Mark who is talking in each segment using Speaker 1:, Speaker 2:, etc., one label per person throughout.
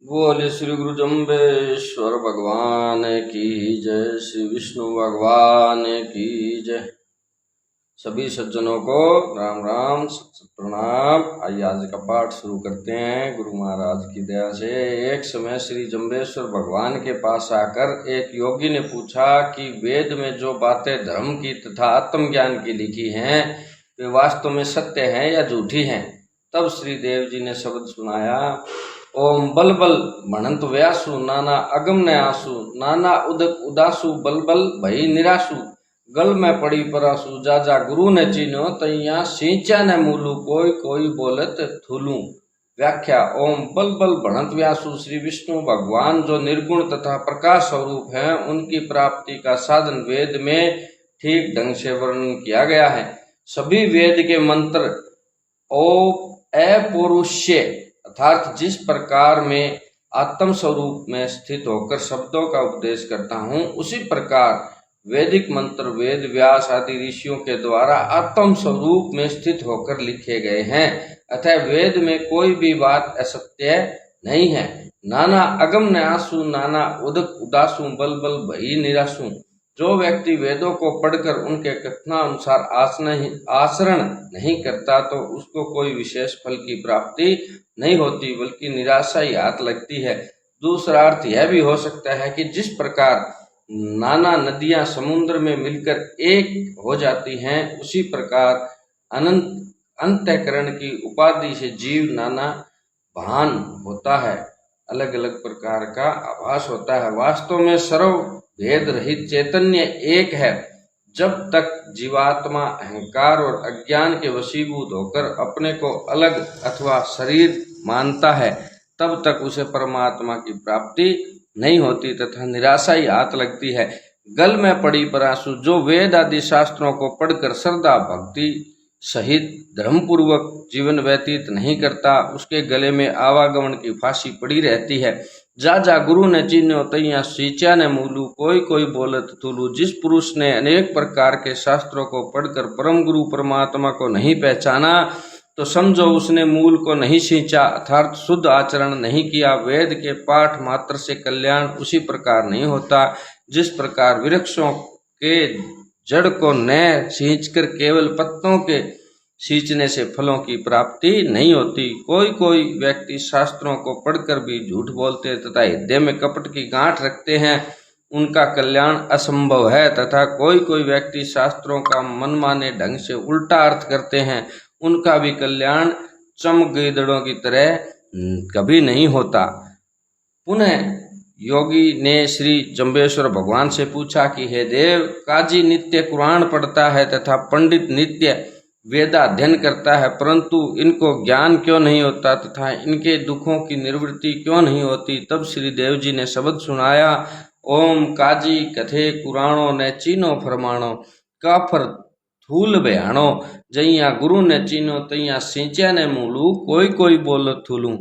Speaker 1: बोले श्री गुरु जम्बेश्वर भगवान की जय। श्री विष्णु भगवान की जय। सभी सज्जनों को राम राम प्रणाम। आइए आज का पाठ शुरू करते हैं। गुरु महाराज की दया से एक समय श्री जम्बेश्वर भगवान के पास आकर एक योगी ने पूछा कि वेद में जो बातें धर्म की तथा आत्मज्ञान की लिखी हैं वे वास्तव में सत्य हैं या झूठी हैं। तब श्री देव जी ने शब्द सुनाया, ओम बल बल भणंत व्यासु नाना अगम न आसु नाना उदक उदासु बल बल भई निरासु गल में पड़ी परासु जा जा गुरु ने चीनो तैया सिंचा न मूलू कोई कोई बोलत थूलू। व्याख्या। ओम बल बल भणंत व्यासु श्री विष्णु भगवान जो निर्गुण तथा प्रकाश स्वरूप हैं उनकी प्राप्ति का साधन वेद में ठीक ढंग से वर्णन किया गया है। सभी वेद के मंत्र ओ अपौरुष्य अर्थात जिस प्रकार में आत्म स्वरूप में स्थित होकर शब्दों का उपदेश करता हूँ उसी प्रकार वैदिक मंत्र वेद व्यास आदि ऋषियों के द्वारा आत्म स्वरूप में स्थित होकर लिखे गए हैं। अतः वेद में कोई भी बात असत्य नहीं है। नाना अगम न आसु नाना उदक उदासु बल बल भई निरासु। जो व्यक्ति वेदों को पढ़कर उनके कथनानुसार आचरण नहीं करता तो उसको कोई विशेष फल की प्राप्ति नहीं होती बल्कि निराशा ही हाथ लगती है। दूसरा अर्थ यह भी हो सकता है कि जिस प्रकार नाना नदियां समुद्र में मिलकर एक हो जाती हैं उसी प्रकार अनंत अंतःकरण की उपाधि से जीव नाना भान होता है, अलग अलग प्रकार का आभास होता है। वास्तव में सर्व भेद रहित चैतन्य एक है। जब तक जीवात्मा अहंकार और अज्ञान के वशीभूत होकर अपने को अलग अथवा शरीर मानता है तब तक उसे परमात्मा की प्राप्ति नहीं होती तथा निराशा ही हाथ लगती है। गल में पड़ी परासु जो वेद आदि शास्त्रों को पढ़कर श्रद्धा भक्ति सहित धर्मपूर्वक जीवन व्यतीत नहीं करता उसके गले में आवागमन की फांसी पड़ी रहती है। जा जा गुरु ने चीन्यो तैया सींचा ने मूलू कोई कोई बोलत तुलू। जिस पुरुष ने अनेक प्रकार के शास्त्रों को पढ़कर परम गुरु परमात्मा को नहीं पहचाना तो समझो उसने मूल को नहीं सींचा अर्थात शुद्ध आचरण नहीं किया। वेद के पाठ मात्र से कल्याण उसी प्रकार नहीं होता जिस प्रकार वृक्षों के जड़ को न सींचकर केवल पत्तों के सींचने से फलों की प्राप्ति नहीं होती। कोई कोई व्यक्ति शास्त्रों को पढ़कर भी झूठ बोलते तथा हृदय में कपट की गांठ रखते हैं, उनका कल्याण असंभव है। तथा कोई कोई व्यक्ति शास्त्रों का मनमाने ढंग से उल्टा अर्थ करते हैं, उनका भी कल्याण चमगीदड़ों की तरह कभी नहीं होता। पुनः योगी ने श्री जम्बेश्वर भगवान से पूछा कि हे देव, काजी नित्य कुरान पढ़ता है तथा पंडित नित्य वेदाध्ययन करता है परंतु इनको ज्ञान क्यों नहीं होता तथा इनके दुखों की निवृत्ति क्यों नहीं होती। तब श्री देव जी ने शब्द सुनाया, ओम काजी कथे कुराणो ने चीनो फरमाणो काफर थूल बयाणो जइया गुरु ने चीनो तैया सिंचा ने मूलू कोई कोई बोलो थूलू।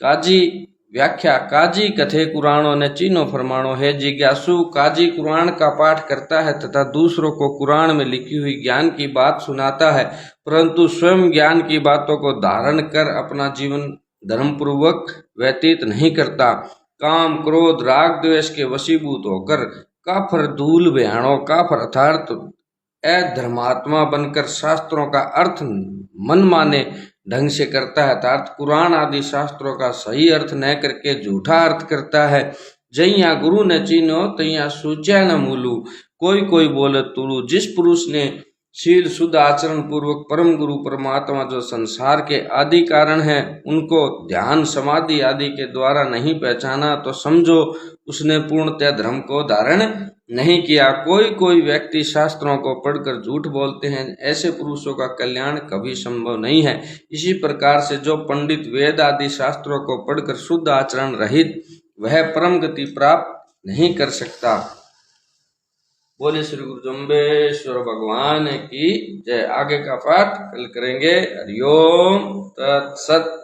Speaker 1: काजी। व्याख्या। काजी कथे कुराणों ने चीनो फरमाणो है जिज्ञासु काजी कुरान का पाठ करता है तथा दूसरों को कुरान में लिखी हुई ज्ञान की बात सुनाता है परंतु स्वयं ज्ञान की बातों को धारण कर अपना जीवन धर्मपूर्वक व्यतीत नहीं करता। काम क्रोध राग द्वेष के वशीभूत होकर काफर धूल बयाणों काफर अर्थात अधर्मात्मा बनकर शास्त्रों का अर्थ मनमाने ढंग से करता है अर्थात कुरान आदि शास्त्रों का सही अर्थ न करके झूठा अर्थ करता है। जइया गुरु ने चीनो तैया सूचा न मूलू कोई कोई बोले तुलू। जिस पुरुष ने शील शुद्ध आचरण पूर्वक परम गुरु परमात्मा जो संसार के आदि कारण है उनको ध्यान समाधि आदि के द्वारा नहीं पहचाना तो समझो उसने पूर्णतः धर्म को धारण नहीं किया। कोई कोई व्यक्ति शास्त्रों को पढ़कर झूठ बोलते हैं, ऐसे पुरुषों का कल्याण कभी संभव नहीं है। इसी प्रकार से जो पंडित वेद आदि शास्त्रों को पढ़कर शुद्ध आचरण रहित वह परम गति प्राप्त नहीं कर सकता। बोले श्री गुरु जम्बेश्वर भगवान की जय। आगे का पाठ कल करेंगे। हरिओम तत्सत।